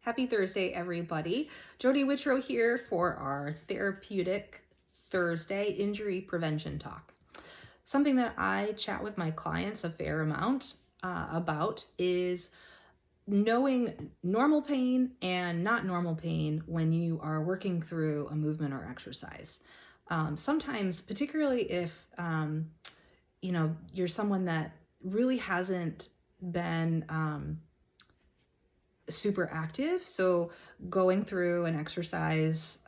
Happy Thursday, everybody. Jody Whitrow here for our Therapeutic Thursday Injury Prevention Talk. Something that I chat with my clients a fair amount about is knowing normal pain and not normal pain when you are working through a movement or exercise. Sometimes, particularly if you're someone that really hasn't been super active. So going through an exercise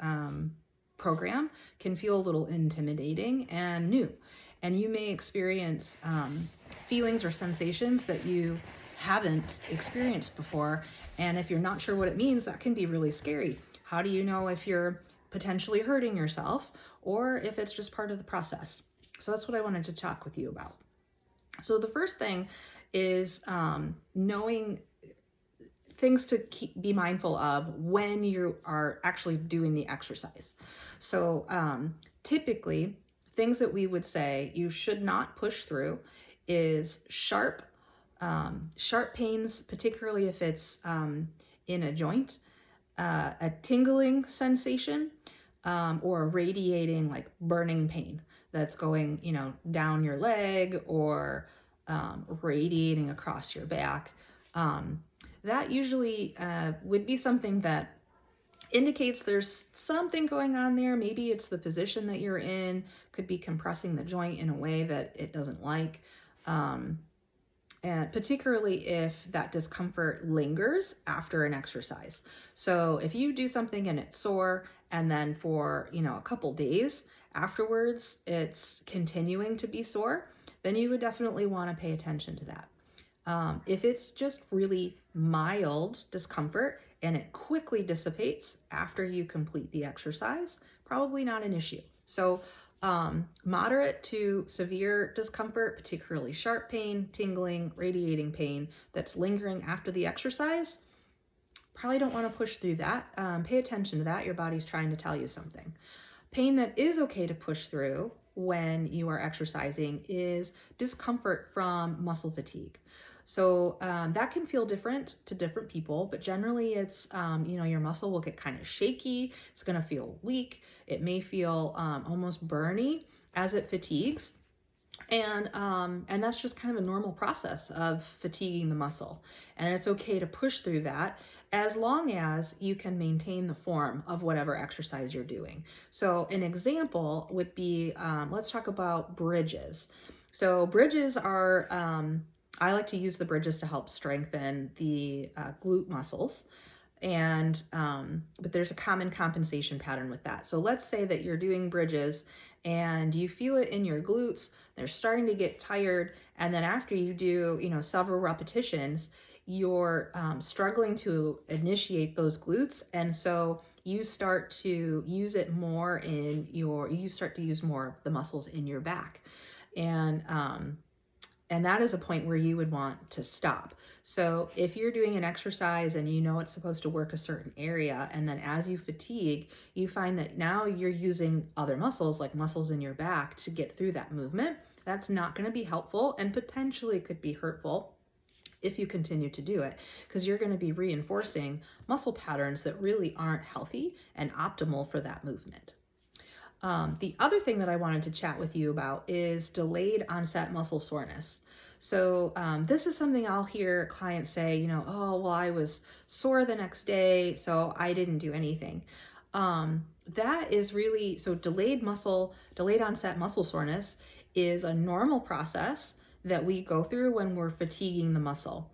program can feel a little intimidating and new. And you may experience feelings or sensations that you haven't experienced before. And if you're not sure what it means, that can be really scary. How do you know if you're potentially hurting yourself or if it's just part of the process? So that's what I wanted to talk with you about. So the first thing is knowing things to be mindful of when you are actually doing the exercise. So typically, things that we would say you should not push through is sharp pains, particularly if it's in a joint, a tingling sensation, or a radiating, like burning pain that's going, down your leg or radiating across your back. That usually would be something that indicates there's something going on there. Maybe it's the position that you're in, could be compressing the joint in a way that it doesn't like. And particularly if that discomfort lingers after an exercise. So if you do something and it's sore, and then for, a couple days afterwards, it's continuing to be sore, then you would definitely want to pay attention to that. If it's just really mild discomfort and it quickly dissipates after you complete the exercise, probably not an issue. So moderate to severe discomfort, particularly sharp pain, tingling, radiating pain that's lingering after the exercise, probably don't want to push through that. Pay attention to that. Your body's trying to tell you something. Pain that is okay to push through when you are exercising is discomfort from muscle fatigue. So that can feel different to different people, but generally it's, your muscle will get kind of shaky. It's going to feel weak. It may feel almost burny as it fatigues. And that's just kind of a normal process of fatiguing the muscle. And it's okay to push through that as long as you can maintain the form of whatever exercise you're doing. So an example would be, let's talk about bridges. So bridges are, I like to use the bridges to help strengthen the glute muscles. And but there's a common compensation pattern with that. So let's say that you're doing bridges and you feel it in your glutes, they're starting to get tired, and then after you do several repetitions, you're struggling to initiate those glutes, and so you start to use it more you start to use more of the muscles in your back, and that is a point where you would want to stop. So if you're doing an exercise and it's supposed to work a certain area, and then as you fatigue, you find that now you're using other muscles, like muscles in your back, to get through that movement, that's not going to be helpful and potentially could be hurtful if you continue to do it, because you're going to be reinforcing muscle patterns that really aren't healthy and optimal for that movement. The other thing that I wanted to chat with you about is delayed onset muscle soreness. So this is something I'll hear clients say, I was sore the next day, so I didn't do anything. That is really, so delayed onset muscle soreness is a normal process that we go through when we're fatiguing the muscle.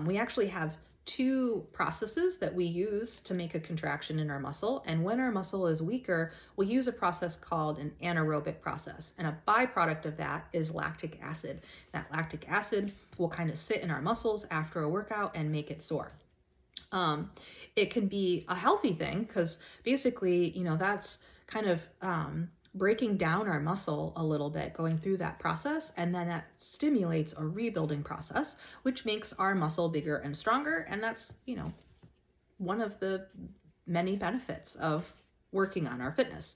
We actually have two processes that we use to make a contraction in our muscle. And when our muscle is weaker, we'll use a process called an anaerobic process. And a byproduct of that is lactic acid. That lactic acid will kind of sit in our muscles after a workout and make it sore. It can be a healthy thing because basically, that's kind of breaking down our muscle a little bit, going through that process, and then that stimulates a rebuilding process, which makes our muscle bigger and stronger. And that's, one of the many benefits of working on our fitness.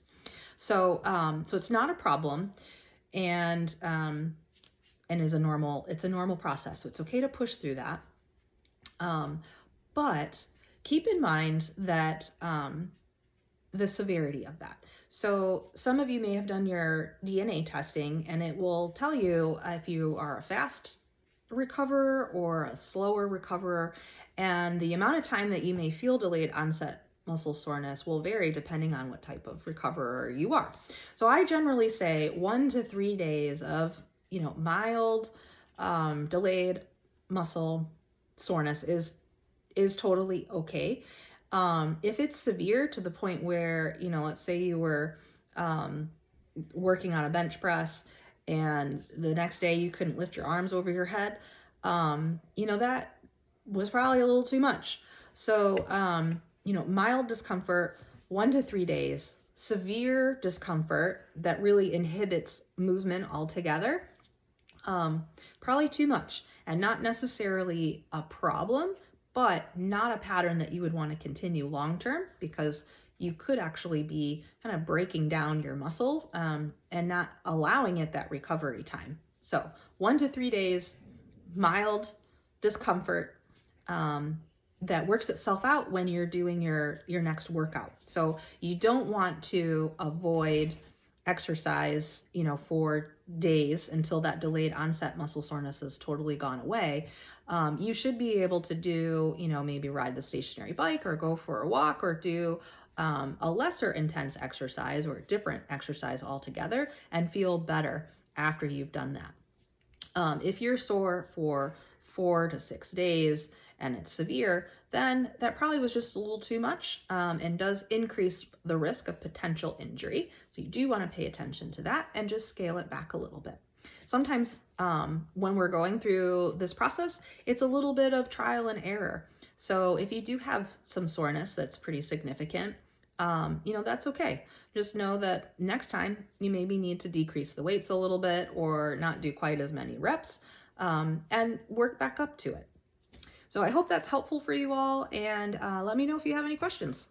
So, so it's not a problem, and it's a normal process. So it's okay to push through that. But keep in mind that the severity of that. So some of you may have done your DNA testing, and it will tell you if you are a fast recoverer or a slower recoverer, and the amount of time that you may feel delayed onset muscle soreness will vary depending on what type of recoverer you are. So I generally say 1 to 3 days of, mild delayed muscle soreness is totally okay. If it's severe to the point where, let's say you were working on a bench press and the next day you couldn't lift your arms over your head, that was probably a little too much. So, mild discomfort, 1 to 3 days, severe discomfort that really inhibits movement altogether, probably too much, and not necessarily a problem, but not a pattern that you would want to continue long term, because you could actually be kind of breaking down your muscle and not allowing it that recovery time. So 1 to 3 days, mild discomfort that works itself out when you're doing your next workout. So you don't want to avoid exercise, for days until that delayed onset muscle soreness has totally gone away. You should be able to do, maybe ride the stationary bike or go for a walk or do a lesser intense exercise or a different exercise altogether and feel better after you've done that. If you're sore for 4 to 6 days and it's severe, then that probably was just a little too much and does increase the risk of potential injury. So you do want to pay attention to that and just scale it back a little bit. Sometimes when we're going through this process, it's a little bit of trial and error. So if you do have some soreness that's pretty significant, that's okay. Just know that next time you maybe need to decrease the weights a little bit or not do quite as many reps and work back up to it. So I hope that's helpful for you all, and let me know if you have any questions.